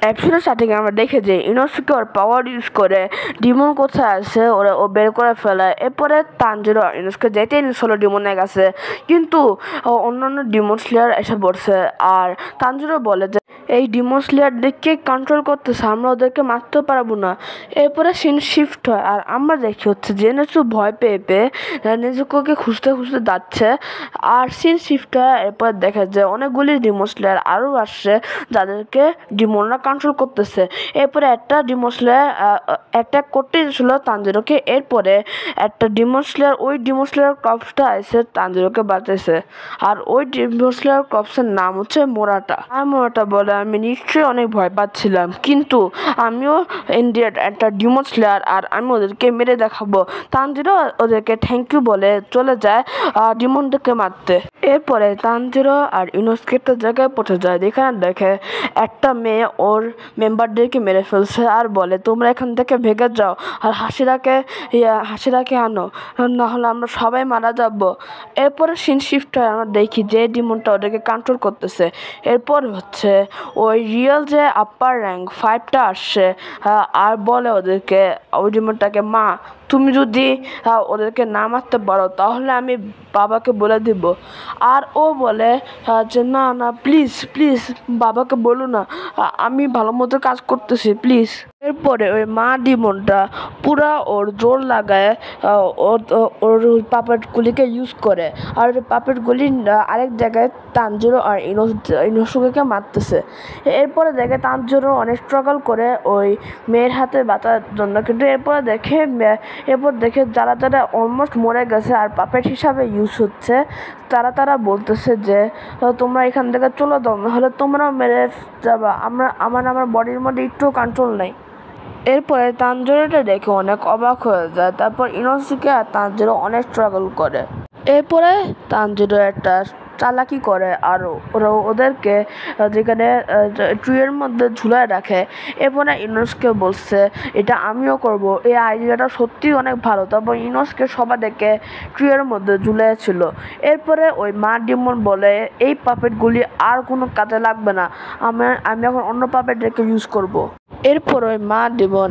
এপিসোডের স্টার্টিং আমরা দেখে যে ইনোসুকে ওর পাওয়ার ইউজ করে ডিমন কোথায় আছে ও বের করে ফেলে। এরপরে তানজিরো ইনোসুকে যেতেই নিচ্ছিল ডিমনের কাছে, কিন্তু অন্যান্য ডিমন স্লেয়ার এসে পড়ছে। আর তানজিরো বলে যে এই ডিমন স্লেয়ারদেরকে কন্ট্রোল করতেছে, আমরা ওদেরকে মারতে পারবো না। এরপরে সিন শিফট হয় আর আমরা দেখি হচ্ছে যে নেজুকো ভয় পেয়ে পেয়ে নেজুকোকে খুঁজতে খুঁজতে যাচ্ছে। আর সিন শিফট হয়, এরপর দেখা যায় অনেকগুলি ডিমন স্লেয়ার আরও আসছে যাদেরকে ডিমনরা কন্ট্রোল করতেছে। এরপরে একটা ডিমন স্লেয়ার অ্যাটাক করতে ছিল তানজিরোকে। এরপরে একটা ডিমন স্লেয়ার ওই ডিমন স্লেয়ার ক্রপসটা এসে তানজিরোকে বাঁচাইছে। আর ওই ডিমন স্লেয়ার ক্রপসের নাম হচ্ছে মোরাটা। আর মোরাটা বলে আমি নিশ্চয়ই অনেক ভয় পাচ্ছিলাম, কিন্তু আমিও ইন্ডিয়ার একটা ডিমন স্লেয়ার আর আমি ওদেরকে মেরে দেখাবো। তানজিরো ওদেরকে থ্যাংক ইউ বলে চলে যায় ডিমনদেরকে মারতে। এরপরে তানজিরো আর ইনোসুকে একটা জায়গায় পৌঁছে যায় যেখানে দেখে একটা মেয়ে ওর মেম্বারদেরকে মেরে ফেলছে আর বলে তোমরা এখান থেকে ভেগে যাও আর হাসিরাকে আনো, না হলে আমরা সবাই মারা যাব। এরপরে সিন শিফট হয়, আমরা দেখি যে ডিমনটা ওদেরকে কন্ট্রোল করতেছে। এরপর হচ্ছে ওই রিয়েল যে আপার র্যাঙ্ক 5টা আসছে আর বলে ওদেরকে ওই ডিমনটাকে মা তুমি যদি ওদেরকে না মারতে পারো তাহলে আমি বাবাকে বলে দিব। আর ও বলে যে না না প্লিজ প্লিজ বাবাকে বলো না, আমি ভালো মতো কাজ করতেছি প্লিজ। এরপরে ওই মা ডিমনটা পুরা ওর জোর লাগায় ওর পাপেটগুলিকে ইউজ করে। আর পাপেটগুলি আরেক জায়গায় তানজিরো আর ইনোসুকে মারতেছে। এরপরে দেখে তানজিরো অনেক স্ট্রাগল করে ওই মেয়ের হাতে বাঁচার জন্য, কিন্তু এরপর দেখে যারা যারা অলমোস্ট মরে গেছে আর পাপেট হিসাবে ইউজ হচ্ছে তারা বলতেছে যে তোমরা এখান থেকে চলে দাও, নাহলে তোমরাও মেরে যাবা, আমার বডির মধ্যে একটু কন্ট্রোল নেই। এরপরে তানজিরোটা দেখে অনেক অবাক হয়ে যায়। তারপর ইনোসুকে আর তানজিরো অনেক স্ট্রাগল করে। এরপরে তানজিরো একটা চালাকি করে আর ওরা ওদেরকে যেখানে ট্রিয়ের মধ্যে ঝুলায় রাখে। এরপরে ইনোসুকে বলছে এটা আমিও করব, এই আইডিয়াটা সত্যিই অনেক ভালো। তারপর ইনোসুকে সবাই দেখে ট্রিয়ের মধ্যে ঝুলেছিল। এরপরে ওই মা ডিমন বলে এই পাপেটগুলি আর কোনো কাজে লাগবে না, আমি এখন অন্য পাপেটদেরকে ইউজ করব। এরপর ওই মা ডিমন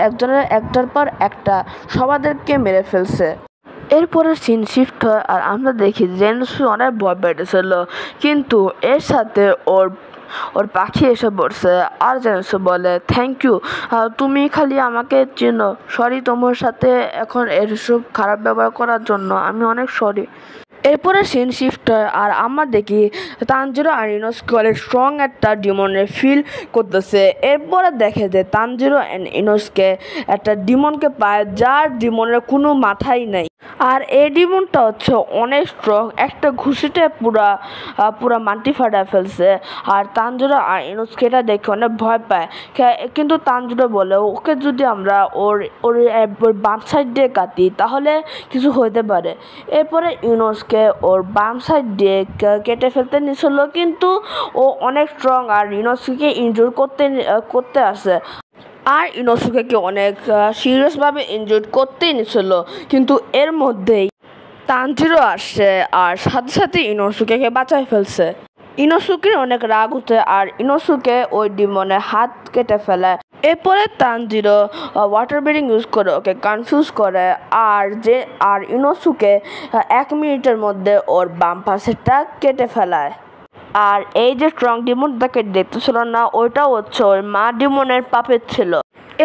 একজনের একটার পর একটা সবাদেরকে মেরে ফেলছে। এরপরে সিন শিফট হয় আর আমরা দেখি জেনসু অনেক ভয় পেয়েছিল, কিন্তু এর সাথে ওর পাখি এসে পড়ছে। আর জেনসু বলে থ্যাংক ইউ, তুমি খালি আমাকে চেনো, সরি তোমার সাথে এখন এসব খারাপ ব্যবহার করার জন্য, আমি অনেক সরি। এরপরে সিন শিফট হয় আর আমরা দেখি তানজিরো আর ইনোসুকে অনেক স্ট্রং একটা ডিমনের ফিল করতেছে। এরপরে দেখে যে তানজিরো অ্যান্ড ইনোসুকে একটা ডিমনকে পায় যার ডিমনের কোনো মাথাই নাই। আর এই ডিমনটা হচ্ছে অনেক স্ট্রং, একটা ঘুষিতে পুরা মাটি ফাটায় ফেলছে। আর তানজিরো আর ইনোসুকে এটা দেখে অনেক ভয় পায়, কিন্তু তানজিরো বলে ওকে যদি আমরা ওর বাম সাইড দিয়ে কাটি তাহলে কিছু হতে পারে। এরপরে ইনোসুকে ওর বাম সাইড দিয়ে কেটে ফেলতে নিছিল, কিন্তু ও অনেক স্ট্রং আর ইনোসুকে ইনজুর করতে আসে। আর ইনোসুকে অনেক সিরিয়াসভাবে ইনজুর করতেই নিছিল, কিন্তু এর মধ্যেই তানজিরো আসছে আর সাথে সাথে ইনোসুকে বাঁচাই ফেলছে। ইনোসুকের অনেক রাগ উঠে আর ইনোসুকে ওই ডিমনের হাত কেটে ফেলে। এরপরে তানজিরো ওয়াটার ব্রিদিং ইউজ করে ওকে কনফিউজ করে আর ইনোসুকে 1 মিনিটের মধ্যে ওর বাম পাশেরটা কেটে ফেলায়। আর এই যে স্ট্রং ডিমনটাকে দেখতেছিল না, ওইটা হচ্ছে ওই মা ডিমনের পাপেট ছিল।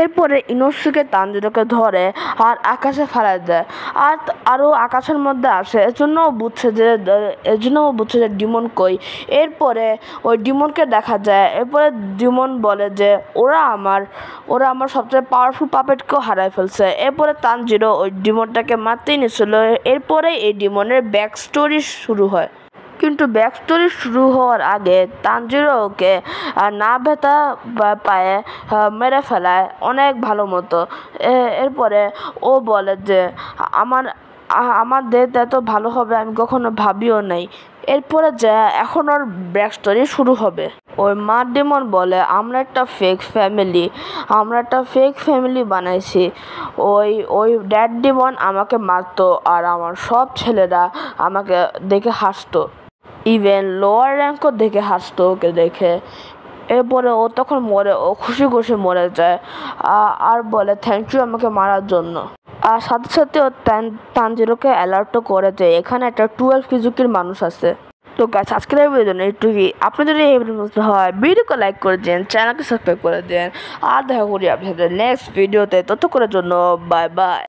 এরপরে ইনোসুকে তানজিরোকে ধরে আর আকাশে ফেলাই দেয় আর আরও আকাশের মধ্যে আসে। এজন্য ও বুঝছে যে ডিমন কই। এরপরে ওই ডিমনকে দেখা যায়। এরপরে ডিমন বলে যে ওরা আমার সবচেয়ে পাওয়ারফুল পাপেটকেও হারাই ফেলছে। এরপরে তানজিরো ওই ডিমনটাকে মারতেই নিছিল। এরপরে এই ডিমনের ব্যাক স্টোরি শুরু হয়, কিন্তু ব্যাক স্টোরি শুরু হওয়ার আগে তানজিরো ওকে না ব্যথা পায়ে মেরে ফেলায় অনেক ভালো মতো। এরপরে ও বলে যে আমার দেহ এত ভালো হবে আমি কখনো ভাবিও নাই। এরপরে যে এখন ওর ব্যাক স্টোরি শুরু হবে। ওই মা ডিমন বলে আমরা একটা ফেক ফ্যামিলি বানাইছি। ওই ড্যাড ডিমন আমাকে মারতো আর আমার সব ছেলেরা আমাকে দেখে হাসতো, ইভেন লোয়ার র্যাঙ্কও দেখে হাসতো ওকে দেখে। এরপরে ও তখন মরে, ও খুশি খুশি মরে যায় আর বলে থ্যাংক ইউ আমাকে মারার জন্য। আর সাথে সাথে ও তানজিরোকে অ্যালার্টও করে যে এখানে একটা 12 কিজুকির মানুষ আছে। তো গাছ আজকের ভিডিওর জন্য একটুই। আপনি যদি এই ভিডিও পছন্দ হয় ভিডিওকে লাইক করে দেন, চ্যানেলকে সাবস্ক্রাইব করে দেন, আর দেখা করি আপনাদের নেক্সট ভিডিওতে। ততক্ষণের জন্য বাই বাই।